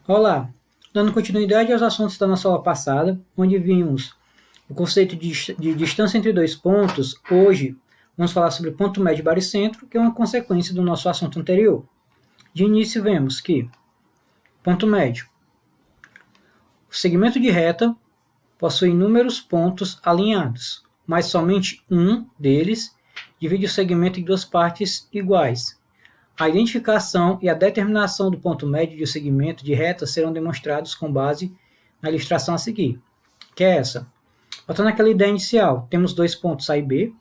Olá, dando continuidade aos assuntos da nossa aula passada, onde vimos o conceito de distância entre dois pontos, hoje vamos falar sobre ponto médio e baricentro, que é uma consequência do nosso assunto anterior. De início, vemos que ponto médio. O segmento de reta possui inúmeros pontos alinhados, mas somente um deles divide o segmento em duas partes iguais. A identificação e a determinação do ponto médio de um segmento de reta serão demonstrados com base na ilustração a seguir, que é essa. Voltando àquela ideia inicial, temos dois pontos A e B,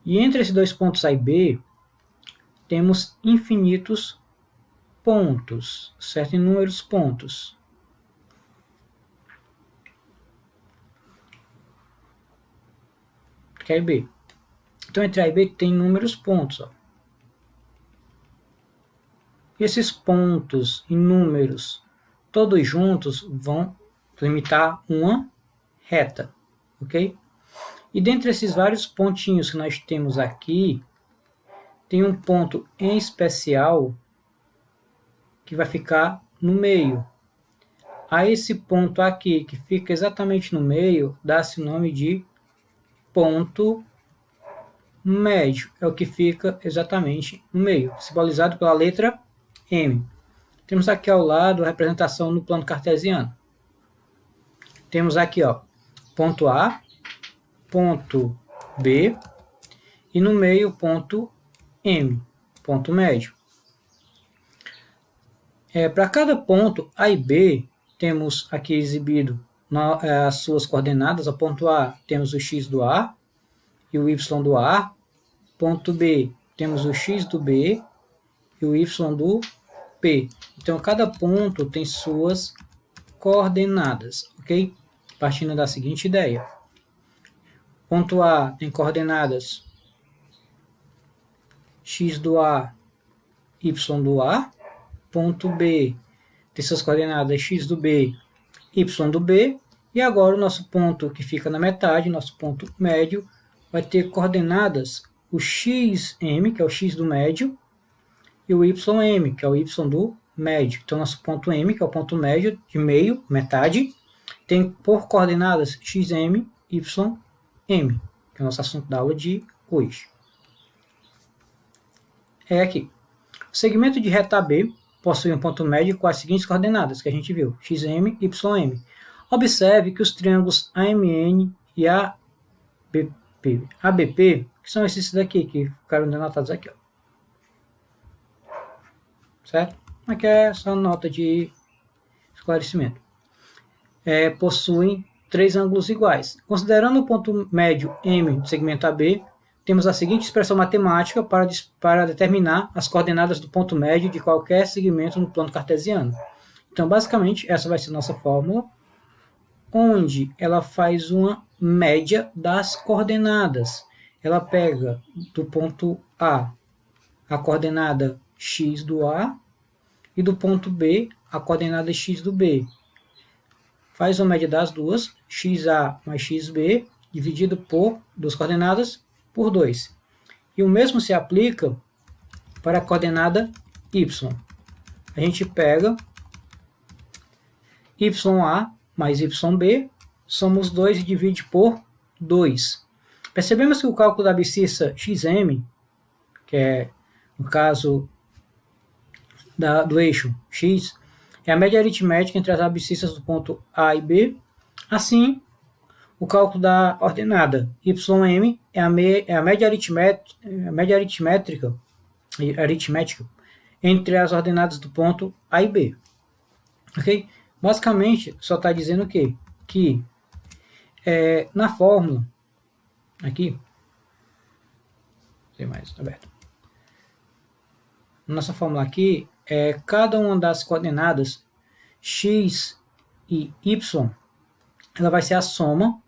e entre esses dois pontos A e B, temos infinitos pontos, certo? Inúmeros pontos. Entre A e B. Então, entre A e B tem inúmeros pontos. Ó. E esses pontos inúmeros, todos juntos, vão limitar uma reta, ok? E dentre esses vários pontinhos que nós temos aqui, tem um ponto em especial que vai ficar no meio. A esse ponto aqui, que fica exatamente no meio, dá-se o nome de ponto médio. É o que fica exatamente no meio, simbolizado pela letra M. Temos aqui ao lado a representação no plano cartesiano. Temos aqui, ó, ponto A, ponto B e no meio ponto M, ponto médio. Para cada ponto A e B, temos aqui exibido as suas coordenadas. O ponto A temos o x do A e o y do A. Ponto B temos o x do B e o y do P. Então, cada ponto tem suas coordenadas, ok? Partindo da seguinte ideia. Ponto A tem coordenadas x do A, y do A. Ponto B tem suas coordenadas x do B, y do B. E agora o nosso ponto que fica na metade, nosso ponto médio, vai ter coordenadas o xm, que é o x do médio, e o ym, que é o y do médio. Então, nosso ponto M, que é o ponto médio de meio, metade, tem por coordenadas xm, ym, que é o nosso assunto da aula de hoje. É aqui. O segmento de reta B possui um ponto médio com as seguintes coordenadas que a gente viu, xm, ym. Observe que os triângulos AMN e ABP, que são esses daqui, que ficaram denotados aqui, ó. Certo? Aqui é só nota de esclarecimento. Possuem três ângulos iguais. Considerando o ponto médio M do segmento AB, temos a seguinte expressão matemática para determinar as coordenadas do ponto médio de qualquer segmento no plano cartesiano. Então, basicamente, essa vai ser a nossa fórmula, onde ela faz uma média das coordenadas. Ela pega do ponto A a coordenada x do A e do ponto B a coordenada x do B. Faz uma média das duas, xa mais xb, dividido por duas coordenadas, por 2. E o mesmo se aplica para a coordenada y. A gente pega ya mais yb, somos 2 e divide por 2. Percebemos que o cálculo da abscissa xm, que é, no caso do eixo x, é a média aritmética entre as abscissas do ponto A e B. Assim, o cálculo da ordenada ym é a média aritmética entre as ordenadas do ponto A e B. Ok? Basicamente, só está dizendo o quê? Que na fórmula, aqui, tem mais aberto. Nossa fórmula aqui, cada uma das coordenadas x e y, ela vai ser a soma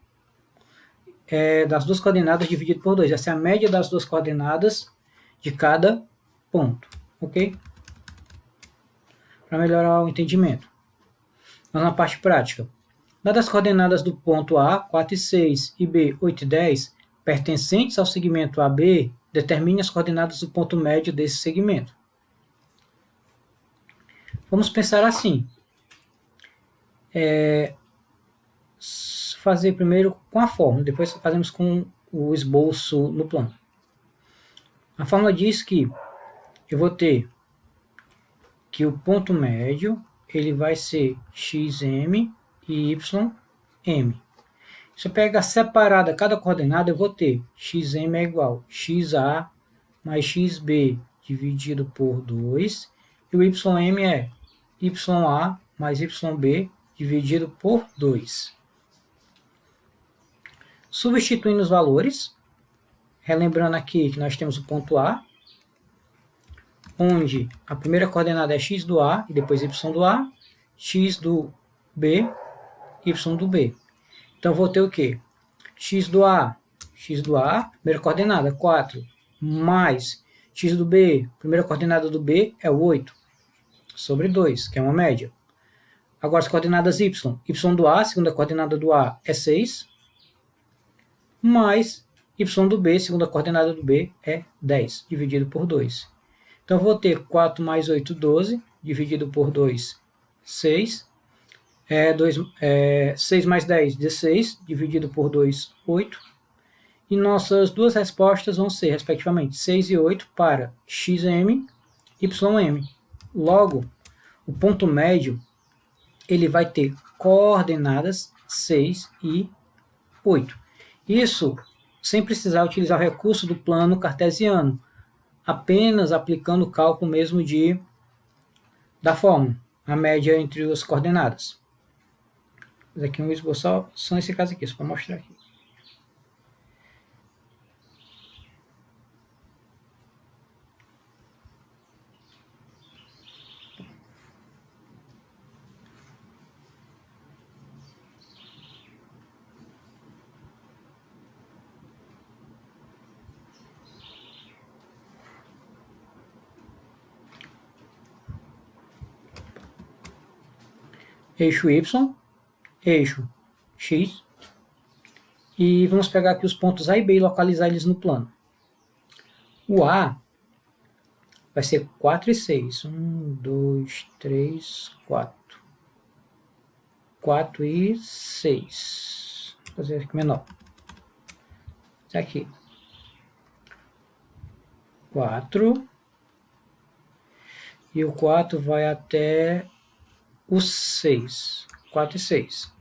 das duas coordenadas dividido por 2. Essa é a média das duas coordenadas de cada ponto, ok? Para melhorar o entendimento. Vamos na parte prática. Dadas as coordenadas do ponto A, 4 e 6, e B, 8 e 10, pertencentes ao segmento AB, determine as coordenadas do ponto médio desse segmento. Vamos pensar assim. Fazer primeiro com a fórmula, depois fazemos com o esboço no plano. A fórmula diz que eu vou ter que o ponto médio ele vai ser xm e ym. Se eu pegar separada cada coordenada, eu vou ter xm é igual a xa mais xb dividido por 2, e o ym é ya mais yb dividido por 2. Substituindo os valores, relembrando aqui que nós temos o ponto A, onde a primeira coordenada é x do A e depois y do A, x do B, y do B. Então, vou ter o quê? X do A, primeira coordenada, 4, mais x do B, primeira coordenada do B é 8, sobre 2, que é uma média. Agora, as coordenadas y do A, segunda coordenada do A, é 6, mais y do B, segunda coordenada do B, é 10, dividido por 2. Então, vou ter 4 mais 8, 12, dividido por 2, 6. 6 mais 10, 16, dividido por 2, 8. E nossas duas respostas vão ser, respectivamente, 6 e 8 para xm e ym. Logo, o ponto médio ele vai ter coordenadas 6 e 8. Isso sem precisar utilizar o recurso do plano cartesiano, apenas aplicando o cálculo mesmo da fórmula, a média entre as coordenadas. Mas aqui um esboço só nesse caso aqui, só para mostrar aqui. Eixo Y, eixo X, e vamos pegar aqui os pontos A e B e localizar eles no plano. O A vai ser 4 e 6. 1, 2, 3, 4. 4 e 6. Vou fazer aqui menor. Isso aqui. 4. E o 4 vai até o 6. 4 e 6.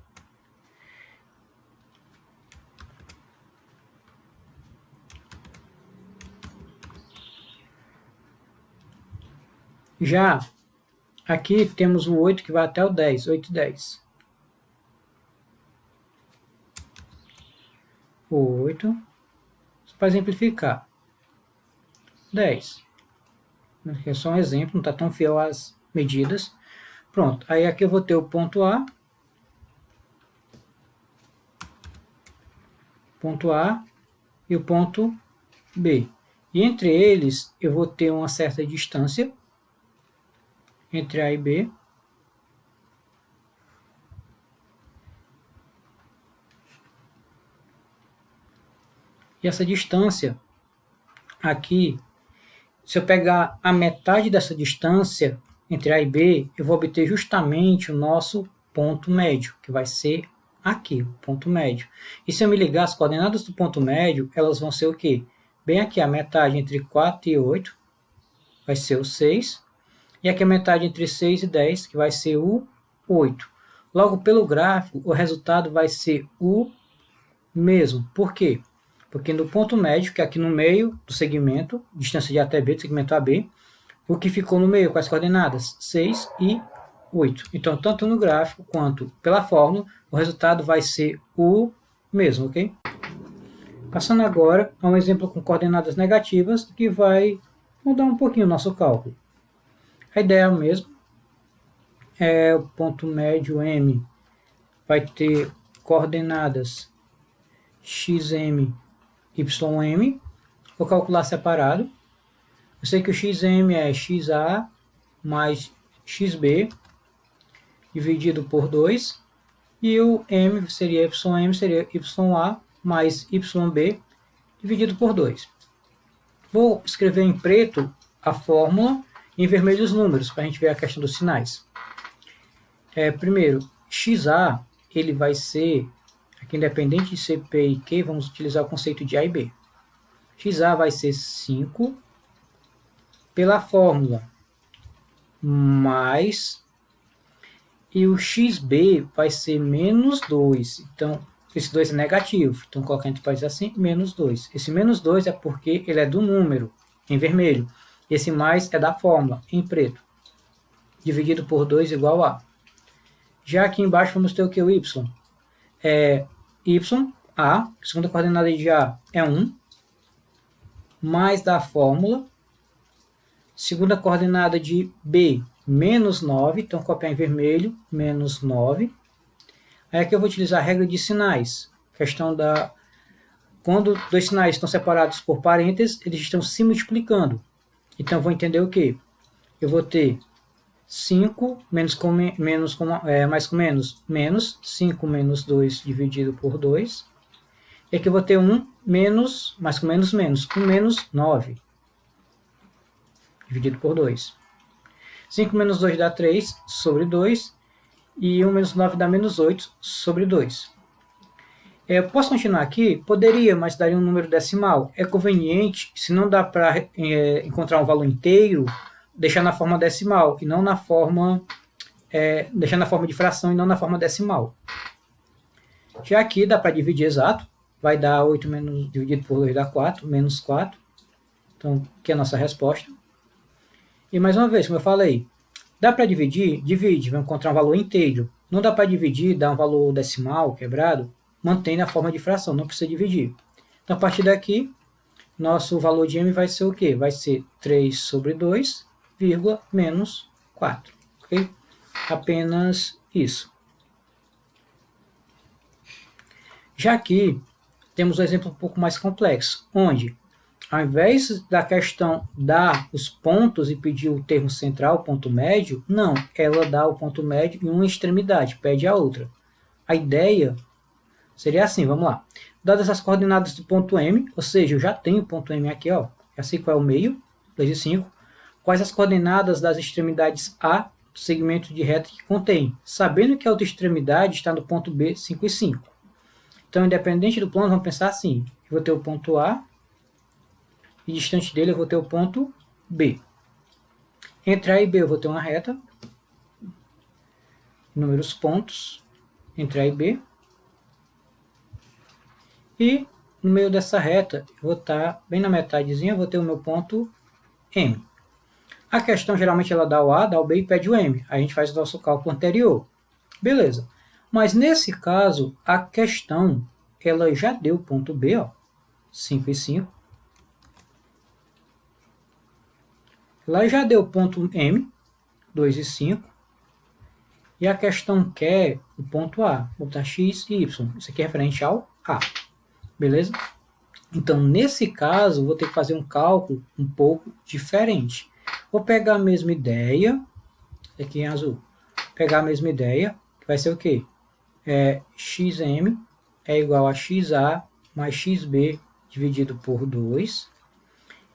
Já aqui temos o 8 que vai até o 10. 8 e 10. 8. Para exemplificar. 10. Aqui é só um exemplo, não está tão fiel às medidas. Pronto, aí aqui eu vou ter o ponto A e o ponto B. E entre eles eu vou ter uma certa distância entre A e B. E essa distância aqui, se eu pegar a metade dessa distância entre A e B, eu vou obter justamente o nosso ponto médio, que vai ser aqui, o ponto médio. E se eu me ligar, as coordenadas do ponto médio, elas vão ser o quê? Bem aqui, a metade entre 4 e 8, vai ser o 6. E aqui a metade entre 6 e 10, que vai ser o 8. Logo, pelo gráfico, o resultado vai ser o mesmo. Por quê? Porque no ponto médio, que é aqui no meio do segmento, distância de A até B, do segmento AB, o que ficou no meio com as coordenadas 6 e 8. Então, tanto no gráfico quanto pela fórmula, o resultado vai ser o mesmo, ok? Passando agora a um exemplo com coordenadas negativas, que vai mudar um pouquinho o nosso cálculo. A ideia é a mesma. O ponto médio M vai ter coordenadas xm, ym. Vou calcular separado. Eu sei que o xm é xa mais xb dividido por 2. E o m seria ym, seria ya mais yb dividido por 2. Vou escrever em preto a fórmula Em vermelho os números, para a gente ver a questão dos sinais. Primeiro, XA, ele vai ser, aqui independente de ser P e Q, vamos utilizar o conceito de A e B. XA vai ser 5 pela fórmula mais, e o XB vai ser menos 2. Então, esse 2 é negativo. Então, colocar entre parênteses assim, menos 2. Esse menos 2 é porque ele é do número, em vermelho. Esse mais é da fórmula, em preto. Dividido por 2 igual a. Já aqui embaixo vamos ter o que? O Y. Y, A, segunda coordenada de A é 1, mais da fórmula, segunda coordenada de B, menos 9, então copiar em vermelho, menos 9. Aí aqui eu vou utilizar a regra de sinais, questão da... Quando dois sinais estão separados por parênteses, eles estão se multiplicando. Então eu vou entender o quê? Eu vou ter 5 mais com menos, menos 5 menos 2 dividido por 2. E aqui eu vou ter 1 menos, mais com menos, menos, 1 menos 9 dividido por 2. 5 menos 2 dá 3 sobre 2. E 1 menos 9 dá menos 8 sobre 2. Eu posso continuar aqui? Poderia, mas daria um número decimal. É conveniente, se não dá para encontrar um valor inteiro, deixar na forma decimal e não na forma... deixar na forma de fração e não na forma decimal. Já aqui dá para dividir exato. Vai dar 8 menos, dividido por 2 dá 4, menos 4. Então, aqui é a nossa resposta. E mais uma vez, como eu falei, dá para dividir? Divide, vai encontrar um valor inteiro. Não dá para dividir, dar um valor decimal, quebrado, mantém na forma de fração, não precisa dividir. Então, a partir daqui, nosso valor de m vai ser o quê? Vai ser 3 sobre 2, menos 4. Ok? Apenas isso. Já aqui, temos um exemplo um pouco mais complexo, onde, ao invés da questão dar os pontos e pedir o termo central, o ponto médio, não, ela dá o ponto médio em uma extremidade, pede a outra. A ideia seria assim, vamos lá. Dadas as coordenadas do ponto M, ou seja, eu já tenho o ponto M aqui, ó, já sei qual é o meio, 2 e 5, quais as coordenadas das extremidades A do segmento de reta que contém, sabendo que a outra extremidade está no ponto B, 5 e 5. Então, independente do plano, vamos pensar assim, eu vou ter o ponto A, e distante dele eu vou ter o ponto B. Entre A e B eu vou ter uma reta, inúmeros pontos, entre A e B, e no meio dessa reta, eu vou estar bem na metadezinha, eu vou ter o meu ponto M. A questão, geralmente, ela dá o A, dá o B e pede o M. A gente faz o nosso cálculo anterior. Beleza. Mas, nesse caso, a questão, ela já deu o ponto B, ó, 5 e 5. Ela já deu o ponto M, 2 e 5. E a questão quer o ponto A, vou botar X e Y. Isso aqui é referente ao A. Beleza? Então, nesse caso, vou ter que fazer um cálculo um pouco diferente. Vou pegar a mesma ideia, aqui em azul, pegar a mesma ideia, que vai ser o quê? XM é igual a XA mais XB dividido por 2.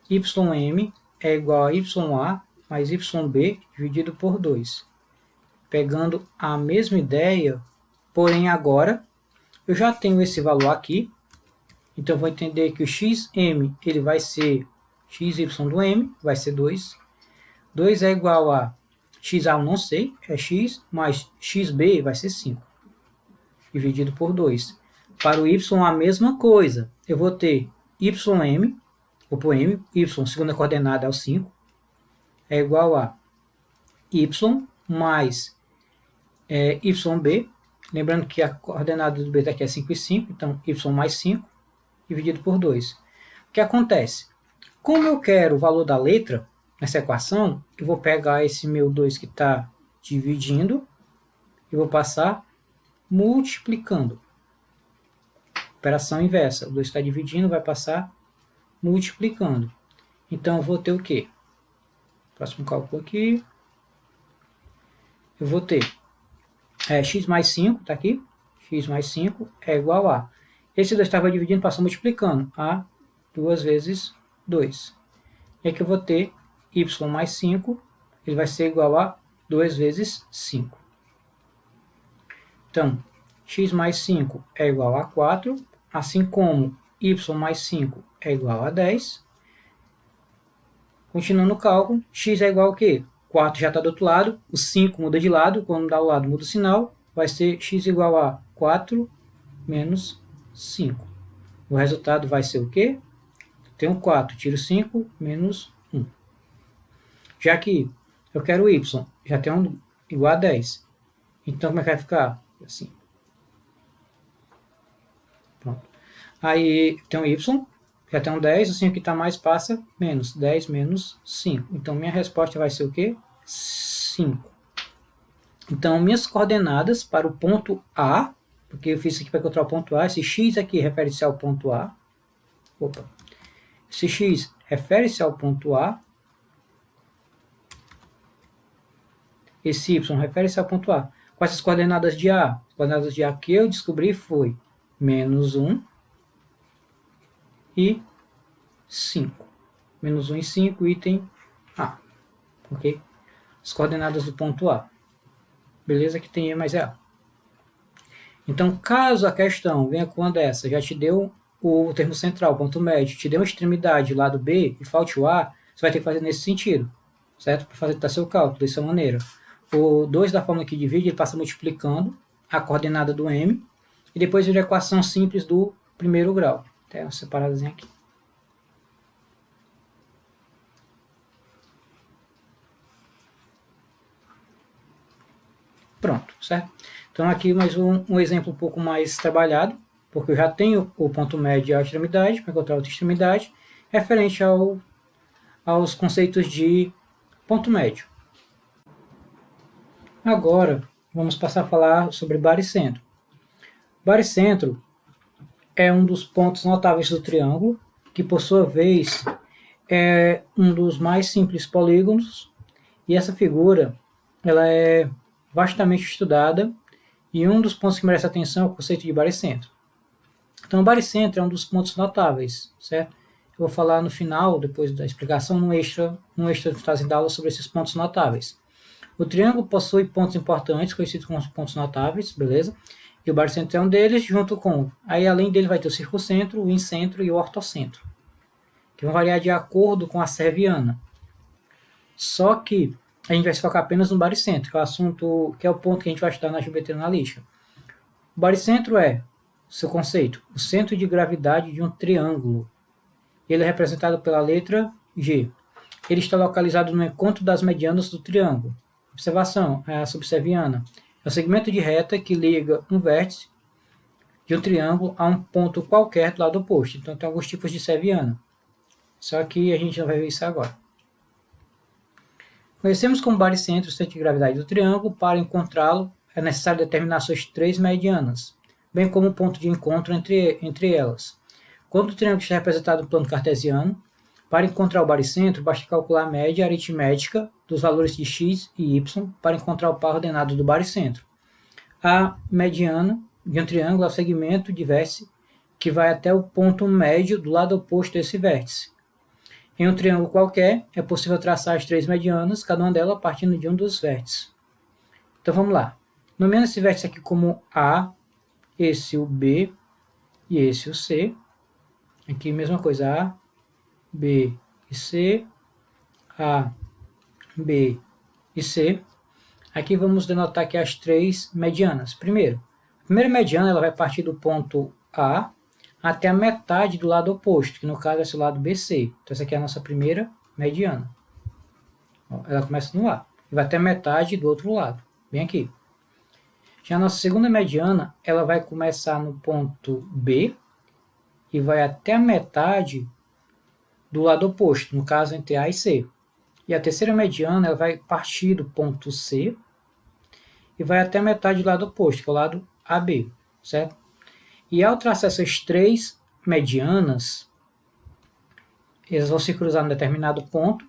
YM é igual a YA mais YB dividido por 2. Pegando a mesma ideia, porém agora eu já tenho esse valor aqui. Então, eu vou entender que o XM ele vai ser XY do M, vai ser 2. 2 é igual a XA, eu não sei, é X, mais XB vai ser 5. Dividido por 2. Para o Y, a mesma coisa. Eu vou ter YM, vou pôr M, Y, segunda coordenada é o 5, é igual a Y mais YB. Lembrando que a coordenada do B aqui é 5 e 5, então Y mais 5. Dividido por 2. O que acontece? Como eu quero o valor da letra nessa equação, eu vou pegar esse meu 2 que está dividindo e vou passar multiplicando. Operação inversa. O 2 está dividindo, vai passar multiplicando. Então, eu vou ter o quê? Próximo cálculo aqui. Eu vou ter x mais 5, está aqui. X mais 5 é igual a... Esse 2 estava dividindo, passou multiplicando. A 2 vezes 2. E aqui eu vou ter y mais 5 ele vai ser igual a 2 vezes 5. Então, x mais 5 é igual a 4, assim como y mais 5 é igual a 10. Continuando o cálculo, x é igual a quê? 4 já está do outro lado, o 5 muda de lado, quando mudar o lado muda o sinal, vai ser x igual a 4 menos 5. O resultado vai ser o quê? Tenho 4, tiro 5, menos 1. Já que eu quero y, já tenho igual a 10. Então, como é que vai ficar? Assim. Pronto. Aí, tem um y, já tem um 10, o 5 que está mais passa, menos 10 menos 5. Então, minha resposta vai ser o quê? 5. Então, minhas coordenadas para o ponto A, porque eu fiz isso aqui para encontrar o ponto A, esse x aqui refere-se ao ponto A. Opa. Esse x refere-se ao ponto A. Esse y refere-se ao ponto A. Quais as coordenadas de A? As coordenadas de A que eu descobri foi menos 1 e 5. Menos 1 e 5, item A. Ok? As coordenadas do ponto A. Beleza que tem E mais A. Então, caso a questão venha com uma dessa, já te deu o termo central, ponto médio, te deu uma extremidade, lado B, e falte o A, você vai ter que fazer nesse sentido, certo? Para fazer seu cálculo dessa maneira. O 2 da fórmula que divide, ele passa multiplicando a coordenada do M, e depois vira a equação simples do primeiro grau. Tem uma separadazinha aqui. Pronto, certo? Então aqui mais um exemplo um pouco mais trabalhado, porque eu já tenho o ponto médio e a extremidade, para encontrar outra extremidade, referente aos conceitos de ponto médio. Agora, vamos passar a falar sobre baricentro. Baricentro é um dos pontos notáveis do triângulo, que por sua vez é um dos mais simples polígonos, e essa figura ela é vastamente estudada, e um dos pontos que merece atenção é o conceito de baricentro. Então, o baricentro é um dos pontos notáveis, certo? Eu vou falar no final, depois da explicação, num extra fazendo aula sobre esses pontos notáveis. O triângulo possui pontos importantes, conhecidos como pontos notáveis, beleza? E o baricentro é um deles, junto com... Aí, além dele, vai ter o circuncentro, o incentro e o ortocentro, que vão variar de acordo com a serviana. Só que a gente vai se focar apenas no baricentro, que é o assunto, que é o ponto que a gente vai estudar na geometria analítica. O baricentro é, seu conceito, o centro de gravidade de um triângulo. Ele é representado pela letra G. Ele está localizado no encontro das medianas do triângulo. Observação, é a subserviana. É o segmento de reta que liga um vértice de um triângulo a um ponto qualquer do lado oposto. Então, tem alguns tipos de serviana. Só que a gente não vai ver isso agora. Conhecemos como baricentro o centro de gravidade do triângulo. Para encontrá-lo, é necessário determinar suas três medianas, bem como o ponto de encontro entre elas. Quando o triângulo está representado no plano cartesiano, para encontrar o baricentro, basta calcular a média aritmética dos valores de x e y para encontrar o par ordenado do baricentro. A mediana de um triângulo é o segmento de vértice que vai até o ponto médio do lado oposto desse vértice. Em um triângulo qualquer, é possível traçar as três medianas, cada uma delas partindo de um dos vértices. Então vamos lá. Nomeando esse vértice aqui como A, esse o B e esse o C. Aqui mesma coisa, A, B e C, A, B e C. Aqui vamos denotar aqui as três medianas. Primeiro, a primeira mediana ela vai partir do ponto A até a metade do lado oposto, que no caso é esse lado BC. Então essa aqui é a nossa primeira mediana. Ela começa no A e vai até a metade do outro lado, bem aqui. Já a nossa segunda mediana, ela vai começar no ponto B e vai até a metade do lado oposto, no caso entre A e C. E a terceira mediana, ela vai partir do ponto C e vai até a metade do lado oposto, que é o lado AB, certo? E ao traçar essas três medianas, eles vão se cruzar em determinado ponto,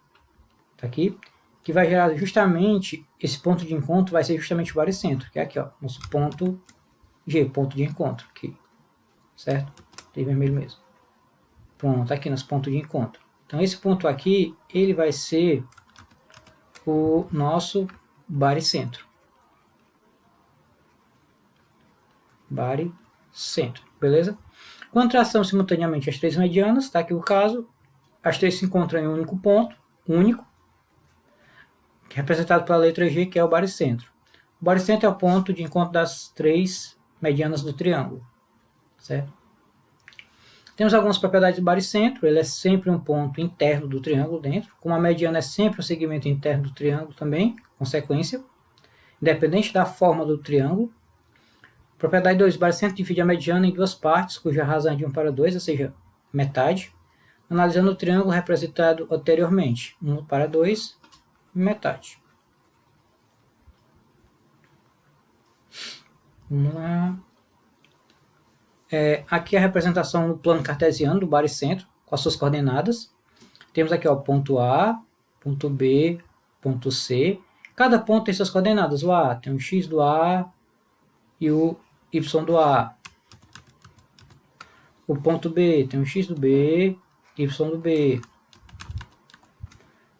tá aqui, que vai gerar justamente, esse ponto de encontro vai ser justamente o baricentro, que é aqui, ó, nosso ponto G, ponto de encontro, aqui, certo? Tem vermelho mesmo. Pronto, aqui nosso ponto de encontro. Então esse ponto aqui, ele vai ser o nosso baricentro. Baricentro, beleza? Quando traçamos simultaneamente as três medianas, está aqui o caso, as três se encontram em um único ponto, único, que é representado pela letra G, que é o baricentro. O baricentro é o ponto de encontro das três medianas do triângulo, certo? Temos algumas propriedades do baricentro, ele é sempre um ponto interno do triângulo dentro, como a mediana é sempre um segmento interno do triângulo também, consequência, independente da forma do triângulo. Propriedade 2, o baricentro divide a mediana em duas partes, cuja razão é de 1 para 2, ou seja, metade, analisando o triângulo representado anteriormente, 1 para 2, metade. Vamos lá. Aqui a representação no plano cartesiano do baricentro, com as suas coordenadas. Temos aqui o ponto A, ponto B, ponto C. Cada ponto tem suas coordenadas. O A tem o x do A e o y do A. O ponto B tem o x do B, y do B.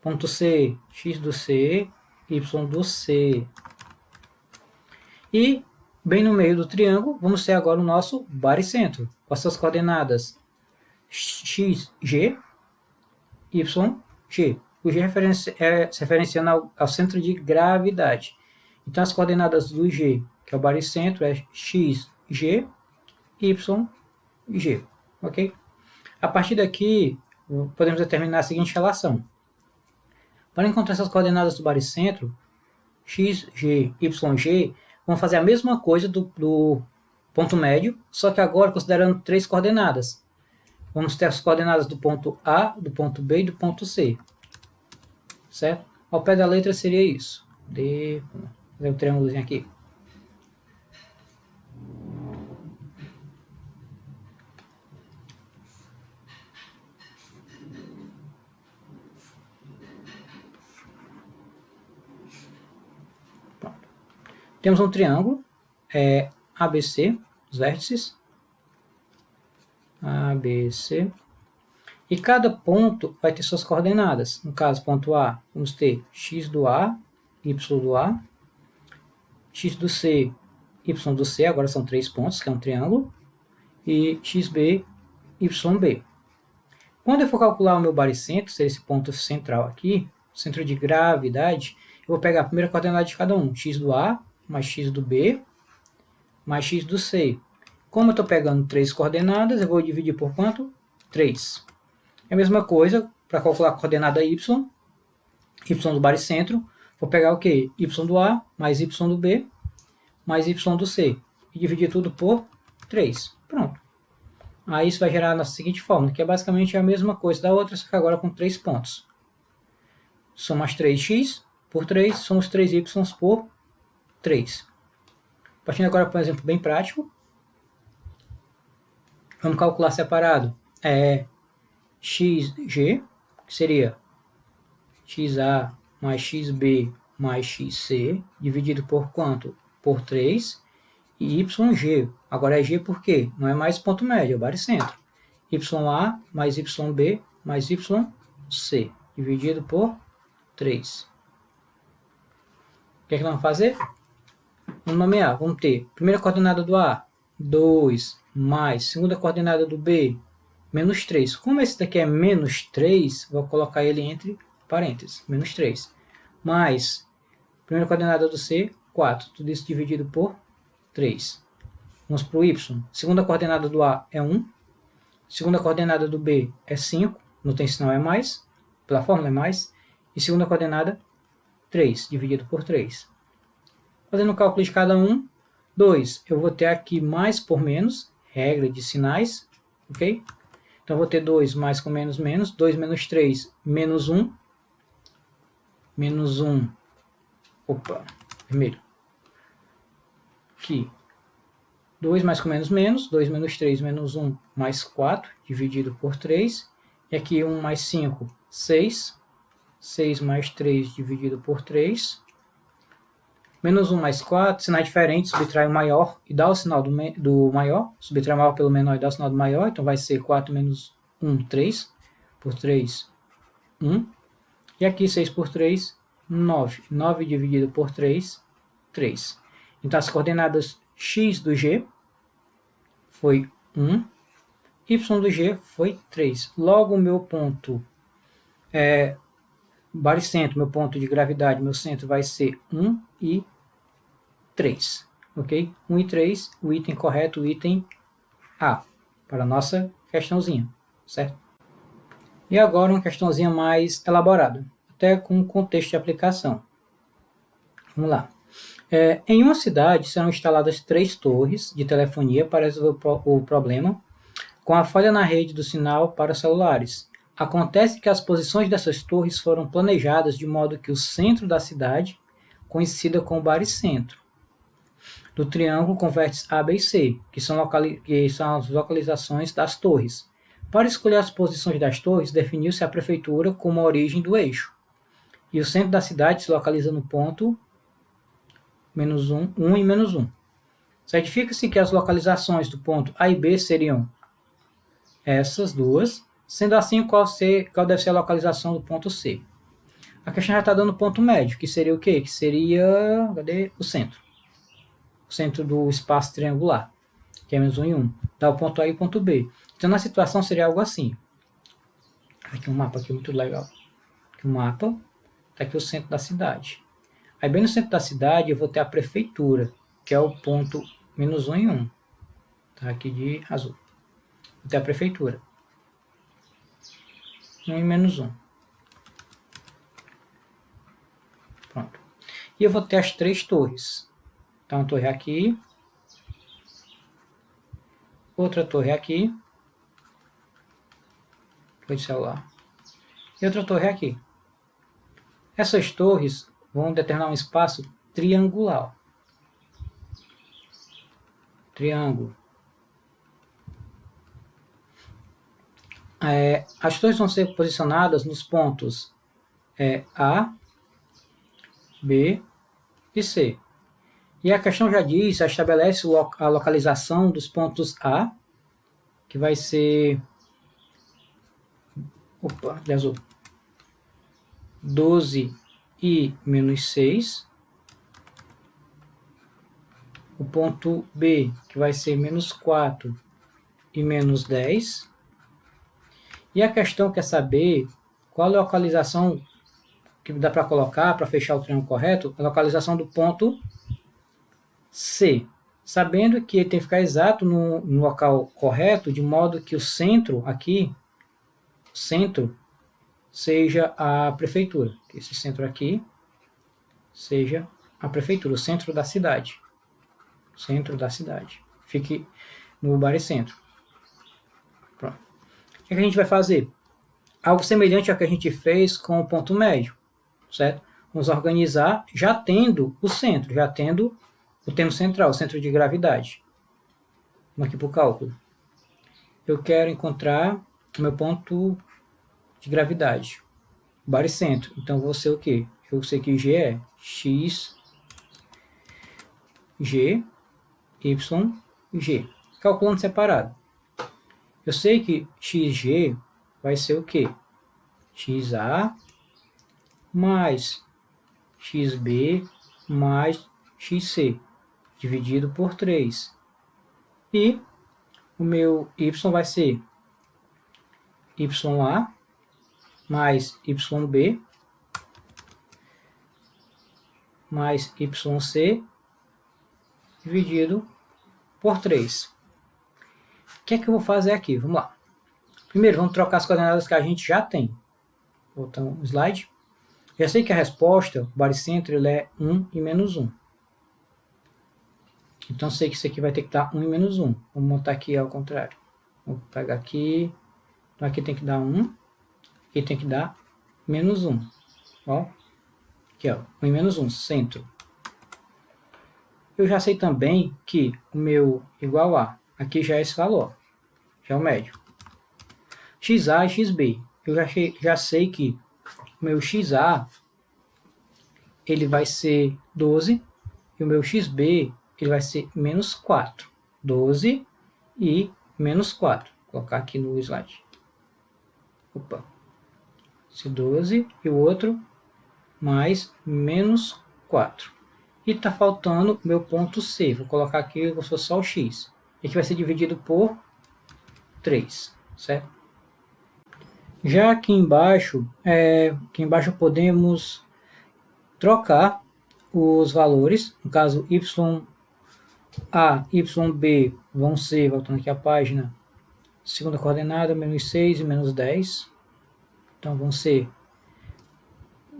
Ponto C, x do C, y do C. E, bem no meio do triângulo, vamos ter agora o nosso baricentro, com as suas coordenadas x, g, y, g. O g se referenciando ao centro de gravidade. Então, as coordenadas do g, que é o baricentro, é x, g, y, g. Ok? A partir daqui, podemos determinar a seguinte relação. Para encontrar essas coordenadas do baricentro, x, g, y, g, vamos fazer a mesma coisa do ponto médio, só que agora considerando três coordenadas. Vamos ter as coordenadas do ponto A, do ponto B e do ponto C. Certo? Ao pé da letra seria isso. Vou fazer um triângulozinho aqui. Pronto. Temos um triângulo, ABC, os vértices. ABC. E cada ponto vai ter suas coordenadas. No caso, ponto A, vamos ter x do A, y do A, x do C, y do C, agora são três pontos, que é um triângulo, e xb, yb. Quando eu for calcular o meu baricentro, ser esse ponto central aqui, centro de gravidade, eu vou pegar a primeira coordenada de cada um, x do A, mais x do B, mais x do C. Como eu estou pegando três coordenadas, eu vou dividir por quanto? 3. É a mesma coisa para calcular a coordenada y do baricentro. Vou pegar o quê? Y do A, mais y do B, mais y do C. E dividir tudo por 3. Pronto. Aí isso vai gerar a nossa seguinte fórmula, que é basicamente a mesma coisa da outra, só que agora com 3 pontos. Soma as 3x por 3, soma os 3y por 3. Partindo agora para um exemplo bem prático. Vamos calcular separado. xg, que seria xa mais xb mais xc, dividido por quanto? Por 3. E yg. Agora é g por quê? Não é mais ponto médio, é o baricentro. ya mais yb mais yc, dividido por 3. O que é que nós vamos fazer? Vamos nomear. Vamos ter primeira coordenada do A, 2, mais segunda coordenada do B, menos 3. Como esse daqui é menos 3, vou colocar ele entre parênteses, menos 3. Mais primeira coordenada do C, 4. Tudo isso dividido por 3. Vamos para o Y. Segunda coordenada do A é 1. Segunda coordenada do B é 5. Não tem sinal, é mais. Pela fórmula é mais. E segunda coordenada, 3, dividido por 3. Fazendo o cálculo de cada um, 2. Eu vou ter aqui mais por menos, regra de sinais, ok? Então, eu vou ter 2 mais com menos, menos. 2 menos 3, menos 1. Menos 1. Opa, vermelho. Aqui. 2 mais com menos, menos. 2 menos 3, menos 1, mais 4, dividido por 3. E aqui 1 mais 5, 6. 6 mais 3, dividido por 3. Menos 1 mais 4, sinais diferentes, subtrai o maior e dá o sinal do maior. Subtrai o maior pelo menor e dá o sinal do maior. Então, vai ser 4 menos 1, 3. Por 3, 1. E aqui, 6 por 3, 9. 9 dividido por 3, 3. Então, as coordenadas x do g foi 1, y do g foi 3. Logo, o meu ponto baricentro, meu ponto de gravidade, meu centro vai ser 1 e 3. Ok? 1 e 3, o item correto, o item A, para a nossa questãozinha, certo? E agora uma questãozinha mais elaborada, até com contexto de aplicação. Vamos lá. Em uma cidade serão instaladas 3 torres de telefonia para resolver o problema com a falha na rede do sinal para celulares. Acontece que as posições dessas torres foram planejadas de modo que o centro da cidade coincida com o baricentro do triângulo com vértices A, B e C, que são as localizações das torres. Para escolher as posições das torres, definiu-se a prefeitura como a origem do eixo. E o centro da cidade se localiza no ponto menos 1, 1 e menos 1. Certifica-se que as localizações do ponto A e B seriam essas duas. Sendo assim, qual deve ser a localização do ponto C? A questão já está dando ponto médio, que seria o quê? Que seria o centro. O centro do espaço triangular, que é menos 1 e 1. Dá o ponto A e o ponto B. Então, na situação, seria algo assim. Aqui um mapa aqui muito legal. Aqui um mapa. Está aqui o centro da cidade. Aí, bem no centro da cidade, eu vou ter a prefeitura, que é o ponto menos 1 e 1. Está aqui de azul. Vou ter a prefeitura. 1 e menos 1. Pronto. E eu vou ter as 3 torres. Então, uma torre aqui. Outra torre aqui. Torre de celular. E outra torre aqui. Essas torres vão determinar um espaço triangular. Triângulo. As torres vão ser posicionadas nos pontos A, B e C. E a questão já diz, já estabelece a localização dos pontos A, que vai ser de azul, 12 e menos 6. O ponto B, que vai ser menos 4 e menos 10. E a questão quer saber qual a localização que dá para colocar para fechar o triângulo correto, a localização do ponto C, sabendo que ele tem que ficar exato no local correto, de modo que o centro aqui, o centro, seja a prefeitura. Que esse centro aqui seja a prefeitura, o centro da cidade. Centro da cidade. Fique no baricentro. Pronto. O que a gente vai fazer? Algo semelhante ao que a gente fez com o ponto médio, certo? Vamos organizar já tendo o centro, já tendo o termo central, o centro de gravidade. Vamos aqui para o cálculo. Eu quero encontrar o meu ponto de gravidade, o baricentro. Então, vou ser o quê? Eu sei que G é x, G, y, G. Calculando separado. Eu sei que xg vai ser o quê? xa mais xb mais xc, dividido por 3. E o meu y vai ser ya mais yb mais yc, dividido por 3. O que é que eu vou fazer aqui? Vamos lá. Primeiro, vamos trocar as coordenadas que a gente já tem. Voltando o slide. Já sei que a resposta, o baricentro, ele é 1 e menos 1. Então, sei que isso aqui vai ter que dar 1 e menos 1. Vamos montar aqui ao contrário. Vou pegar aqui. Então, aqui tem que dar 1. Aqui tem que dar menos 1. Ó. Aqui, ó. 1 e menos 1, centro. Eu já sei também que o meu igual a, aqui já é esse valor. Já é o médio. xa e xb. Eu já sei que o meu xa ele vai ser 12 e o meu xb ele vai ser menos 4. 12 e menos 4. Vou colocar aqui no slide. Opa. Esse 12 e o outro mais menos 4. E está faltando o meu ponto C. Vou colocar aqui como se fosse só o x. E aqui vai ser dividido por 3, certo? Já aqui embaixo podemos trocar os valores. No caso, y(a), y(b) vão ser, voltando aqui a página, segunda coordenada, menos 6 e menos 10. Então, vão ser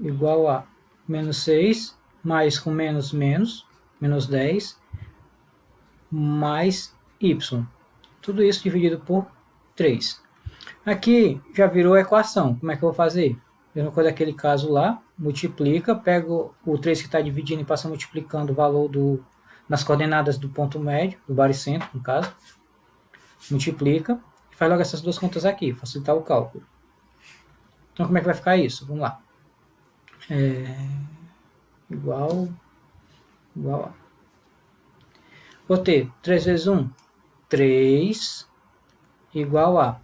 igual a menos 6, mais com menos, menos 10, mais y. Tudo isso dividido por 3. Aqui já virou a equação. Como é que eu vou fazer? Mesma coisa daquele caso lá, multiplica, pego o 3 que está dividindo e passa multiplicando o valor nas coordenadas do ponto médio, do baricentro, no caso. Multiplica e faz logo essas duas contas aqui, facilitar o cálculo. Então, como é que vai ficar isso? Vamos lá. Igual a. Vou ter 3 vezes 1, 3, igual a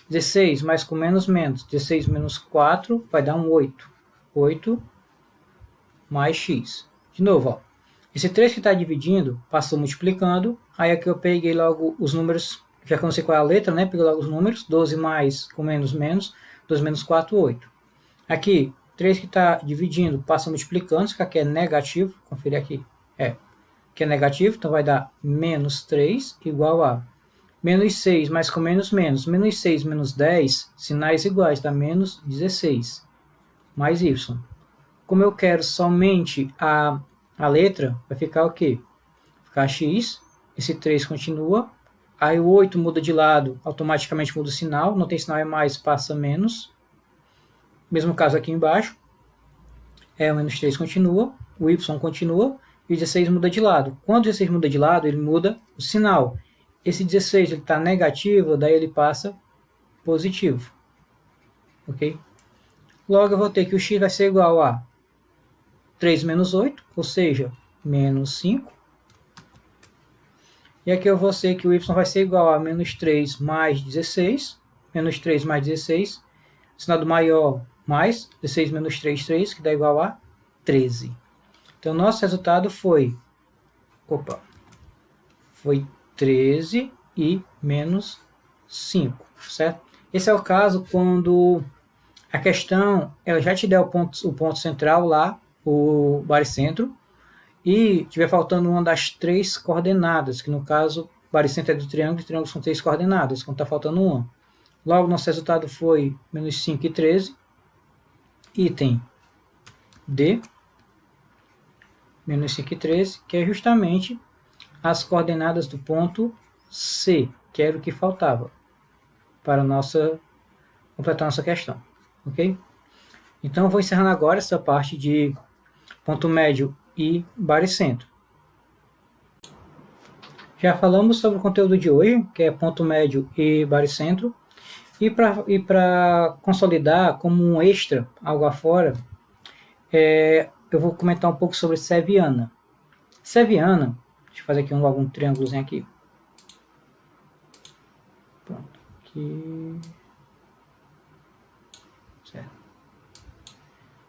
16 mais com menos, 16 menos 4 vai dar um 8. 8 mais x. De novo, ó. Esse 3 que está dividindo, passou multiplicando. Aí aqui eu peguei logo os números, já que eu não sei qual é a letra, né? Peguei logo os números. 12 mais com menos, 12 menos 4, 8. Aqui, 3 que está dividindo, passa multiplicando. Isso aqui é negativo. Conferir aqui. Que é negativo, então vai dar menos 3 igual a menos 6 mais com menos, menos 6 menos 10, sinais iguais, dá menos 16, mais y. Como eu quero somente a letra, vai ficar o quê? Vai ficar x, esse 3 continua, aí o 8 muda de lado, automaticamente muda o sinal, não tem sinal é mais, passa menos. Mesmo caso aqui embaixo, o menos 3 continua, o y continua, e o 16 muda de lado. Quando o 16 muda de lado, ele muda o sinal. Esse 16 está negativo, daí ele passa positivo. Ok? Logo eu vou ter que o x vai ser igual a 3 menos 8, ou seja, menos 5. E aqui eu vou ter que o y vai ser igual a menos 3 mais 16. Menos 3 mais 16. Sinal do maior mais 16 menos 3, 3, que dá igual a 13. Então, nosso resultado foi 13 e menos 5, certo? Esse é o caso quando a questão ela já te der o ponto central lá, o baricentro, e tiver faltando uma das 3 coordenadas, que no caso, o baricentro é do triângulo, e triângulo são 3 coordenadas, quando está faltando uma. Logo, nosso resultado foi menos 5 e 13. Item D, menos 5 e 13, que é justamente as coordenadas do ponto C, que era o que faltava para completar nossa questão. Ok? Então, eu vou encerrando agora essa parte de ponto médio e baricentro. Já falamos sobre o conteúdo de hoje, que é ponto médio e baricentro. E para consolidar como um extra, algo afora, eu vou comentar um pouco sobre Ceviana. Ceviana, deixa eu fazer aqui algum triângulozinho aqui. Pronto, aqui. Certo.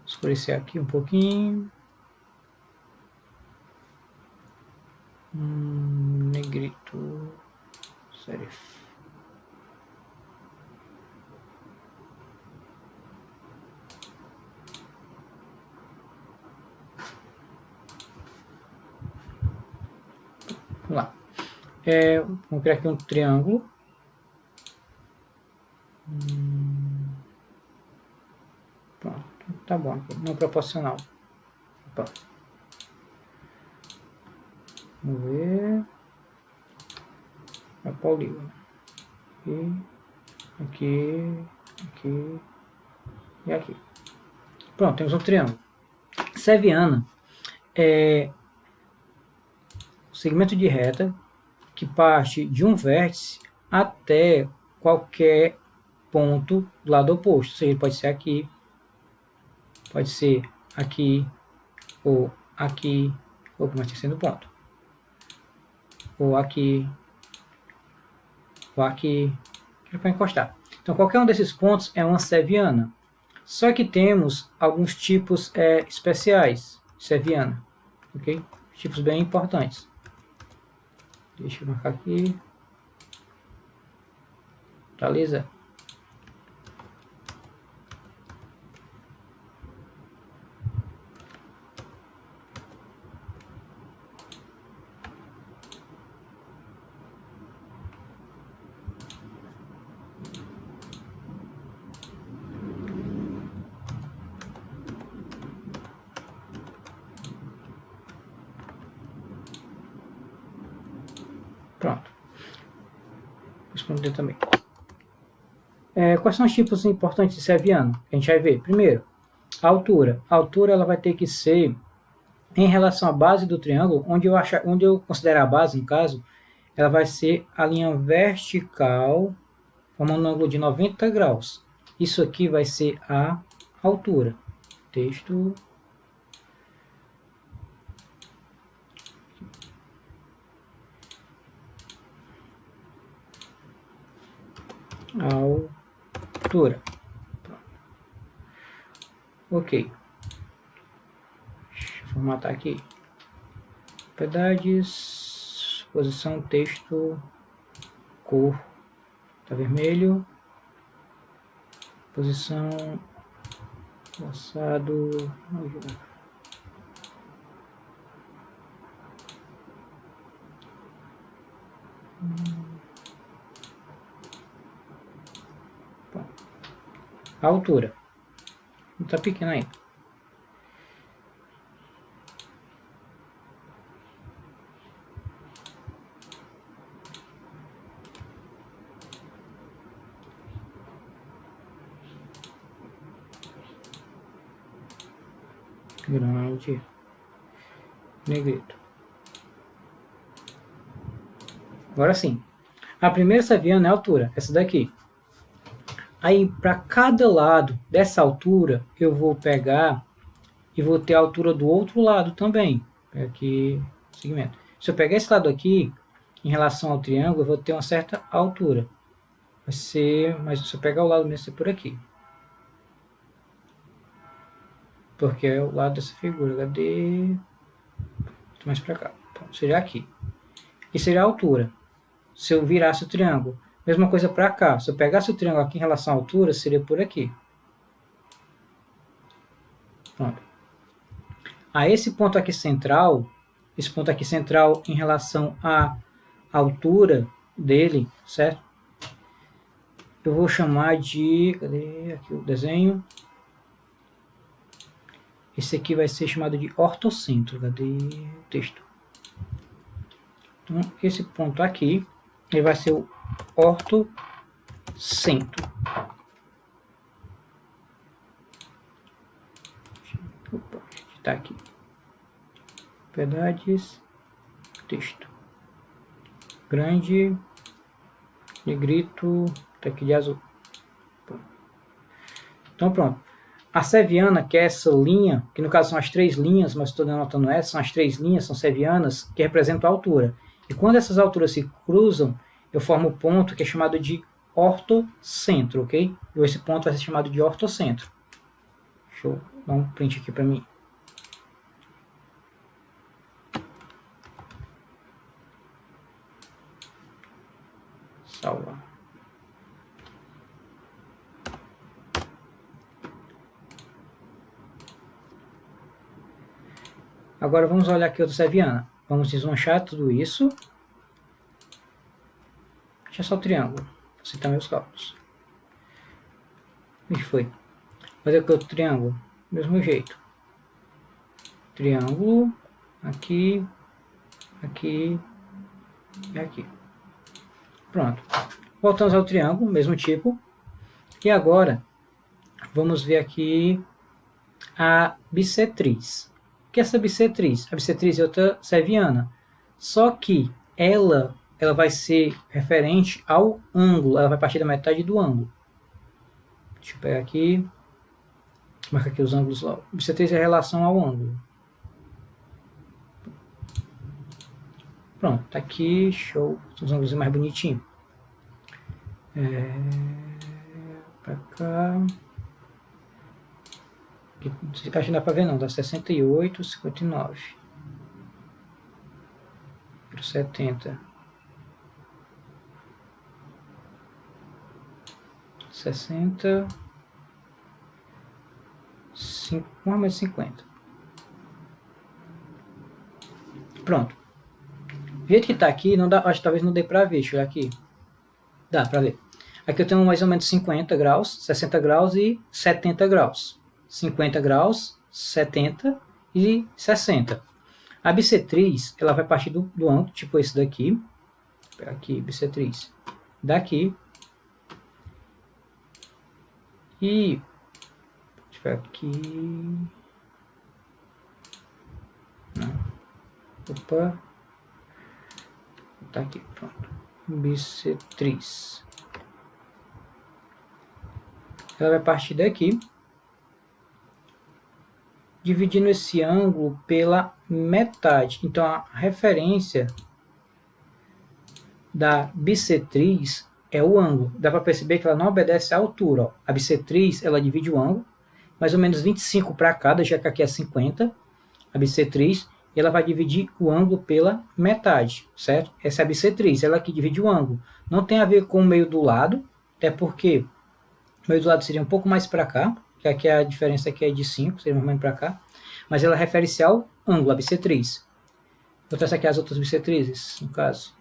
Escurecer aqui um pouquinho. Negrito. Serif. Vamos lá. Vamos criar aqui um triângulo. Pronto, tá bom. Não proporcional. Opa. Vamos ver. É polígono. Aqui, e aqui. Pronto, temos um triângulo. Ceviana é o segmento de reta que parte de um vértice até qualquer ponto do lado oposto. Ou seja, pode ser aqui, pode ser aqui, ou aqui, ou como está sendo ponto. Ou aqui, que é para encostar. Então, qualquer um desses pontos é uma ceviana. Só que temos alguns tipos especiais de Seviana, ok? Tipos bem importantes. Deixa eu marcar aqui. Atualiza. Pronto. Responder também. Quais são os tipos importantes de Seviano? A gente vai ver. Primeiro, a altura. A altura ela vai ter que ser em relação à base do triângulo, onde eu considero a base, no caso, ela vai ser a linha vertical, formando um ângulo de 90 graus. Isso aqui vai ser a altura. Texto. Altura. Ok. Deixa eu formatar aqui. Propriedades, posição, texto, cor, tá vermelho, posição, passado, a altura, não tá pequena ainda. Grande, negrito. Agora sim. A primeira Seviana é a altura, essa daqui. Aí, para cada lado dessa altura, eu vou pegar e vou ter a altura do outro lado também. Aqui, segmento. Se eu pegar esse lado aqui, em relação ao triângulo, eu vou ter uma certa altura. Vai ser, mas se eu pegar o lado mesmo, é por aqui. Porque é o lado dessa figura. HD. Mais para cá. Pronto, seria aqui. E seria a altura. Se eu virasse o triângulo. Mesma coisa para cá. Se eu pegasse o triângulo aqui em relação à altura, seria por aqui. Pronto. A esse ponto aqui central em relação à altura dele, certo? Eu vou chamar de... Cadê aqui o desenho? Esse aqui vai ser chamado de ortocentro. Cadê o texto? Então, esse ponto aqui, ele vai ser o ortocentro. Opa, está aqui. Propriedades, texto. Grande, negrito, tá aqui de azul. Então pronto. A Seviana, que é essa linha, que no caso são as 3 linhas, mas estou anotando essa, são as 3 linhas, são Sevianas, que representam a altura. E quando essas alturas se cruzam, eu formo um ponto que é chamado de ortocentro, ok? E esse ponto vai ser chamado de ortocentro. Deixa eu dar um print aqui para mim. Salvar. Agora vamos olhar aqui outra Seviana. Vamos desmanchar tudo isso. Deixa só o triângulo. Vou citar meus cálculos. O que foi? Fazer aqui outro triângulo. Mesmo jeito. Triângulo. Aqui. Aqui. E aqui. Pronto. Voltamos ao triângulo. Mesmo tipo. E agora vamos ver aqui a bissetriz. O que é essa bissetriz? A bissetriz é outra Seviana. Só que ela vai ser referente ao ângulo. Ela vai partir da metade do ângulo. Deixa eu pegar aqui. Marca aqui os ângulos lá. Bissetriz é a relação ao ângulo. Pronto, tá aqui. Show. Os ângulos mais bonitinhos. Pra cá. Acho que não dá para ver não, dá 68,59 por 70. 60, mais ou menos 50. Pronto. Do jeito que está aqui, não dá, acho que talvez não dê para ver. Deixa eu olhar aqui. Dá para ver. Aqui eu tenho mais ou menos 50 graus, 60 graus e 70 graus. 50 graus, 70 e 60. A bissetriz, ela vai partir do ângulo, tipo esse daqui. Vou pegar aqui, bissetriz. Daqui. E... deixa eu pegar aqui... não. Opa. Tá aqui, pronto. Bissetriz. Ela vai partir daqui, dividindo esse ângulo pela metade. Então, a referência da bissetriz é o ângulo. Dá para perceber que ela não obedece à altura. Ó. A bissetriz, ela divide o ângulo, mais ou menos 25 para cada, já que aqui é 50. A bissetriz, ela vai dividir o ângulo pela metade, certo? Essa é a bissetriz, ela que divide o ângulo. Não tem a ver com o meio do lado, até porque o meio do lado seria um pouco mais para cá, que aqui a diferença aqui é de 5, seria mais ou menos para cá. Mas ela refere-se ao ângulo, a bissetriz. Vou traçar aqui as outras bissetrizes, no caso.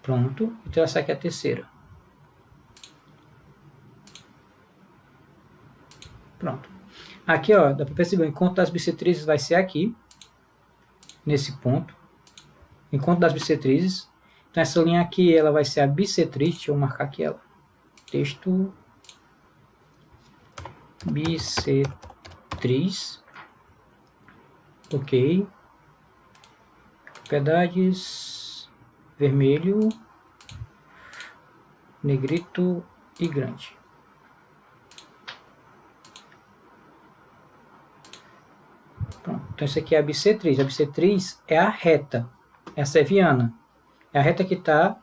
Pronto, vou traçar aqui a terceira. Pronto. Aqui, ó, dá para perceber, o encontro das bissetrizes vai ser aqui, nesse ponto. Encontro das bissetrizes. Então, essa linha aqui, ela vai ser a bissetriz. Deixa eu marcar aqui ela. Texto. Bissetriz. Ok. Propriedades. Vermelho. Negrito e grande. Pronto. Então, isso aqui é a bissetriz. A bissetriz é a reta. É a seviana. É a reta que está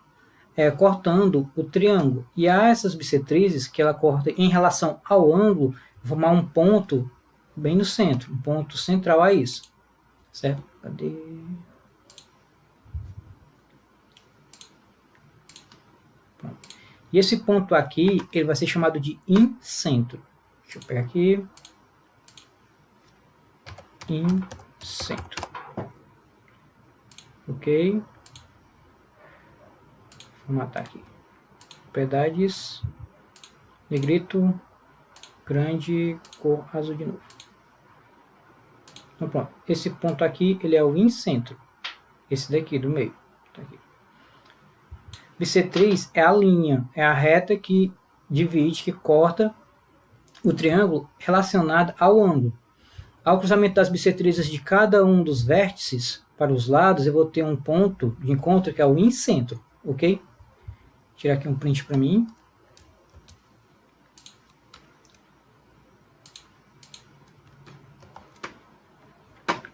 cortando o triângulo. E há essas bissetrizes que ela corta em relação ao ângulo, formar um ponto bem no centro. Um ponto central a isso. Certo? Cadê? Pronto. E esse ponto aqui, ele vai ser chamado de incentro. Deixa eu pegar aqui. Incentro. Ok. Vou matar aqui. Propriedades. Negrito. Grande. Cor azul de novo. Então pronto. Esse ponto aqui, ele é o incentro. Esse daqui, do meio. Tá aqui. Bissetriz é a linha. É a reta que divide, que corta o triângulo relacionado ao ângulo. Ao cruzamento das bissetrizes de cada um dos vértices para os lados, eu vou ter um ponto de encontro que é o incentro, ok? Vou tirar aqui um print para mim.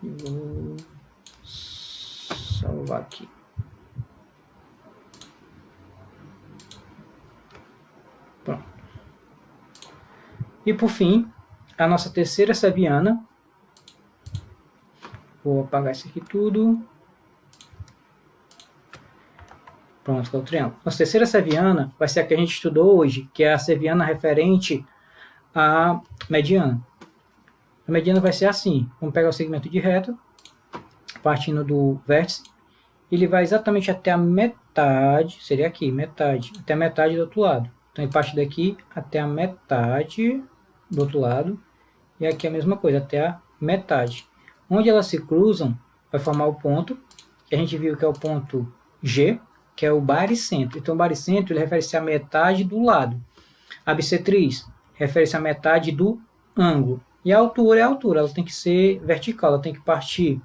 Vou salvar aqui. Pronto. E por fim, a nossa terceira seviana. Vou apagar isso aqui tudo. Pronto, ficou o triângulo. Nossa terceira seviana vai ser a que a gente estudou hoje, que é a seviana referente à mediana. A mediana vai ser assim. Vamos pegar o segmento de reta, partindo do vértice. Ele vai exatamente até a metade, seria aqui, metade, até a metade do outro lado. Então, ele parte daqui até a metade do outro lado. E aqui a mesma coisa, até a metade. Onde elas se cruzam, vai formar o ponto, que a gente viu que é o ponto G, que é o baricentro. Então, o baricentro ele refere-se à metade do lado. A bissetriz refere-se à metade do ângulo. E a altura é a altura, ela tem que ser vertical, ela tem que partir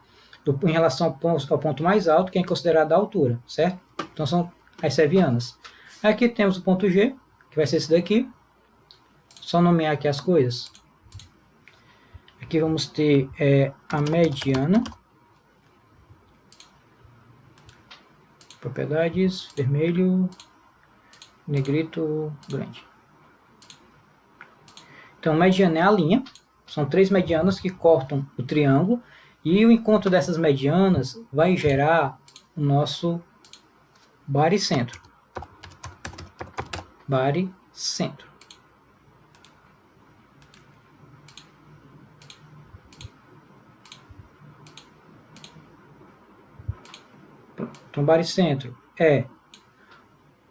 em relação ao ponto mais alto, que é considerado a altura, certo? Então, são as sevianas. Aqui temos o ponto G, que vai ser esse daqui. Só nomear aqui as coisas. Aqui vamos ter a mediana. Propriedades, vermelho, negrito, grande. Então, mediana é a linha, são 3 medianas que cortam o triângulo, e o encontro dessas medianas vai gerar o nosso baricentro. Baricentro. Então, baricentro é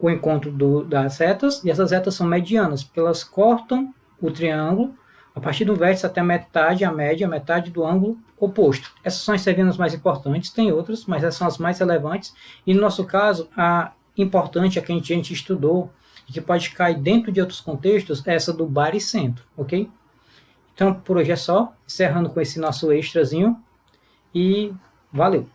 o encontro das retas, e essas retas são medianas, porque elas cortam o triângulo a partir do vértice até a média, a metade do ângulo oposto. Essas são as sevenas mais importantes, tem outras, mas essas são as mais relevantes, e no nosso caso, a importante, a que a gente estudou, e que pode cair dentro de outros contextos, é essa do baricentro, ok? Então, por hoje é só, encerrando com esse nosso extrazinho, e valeu!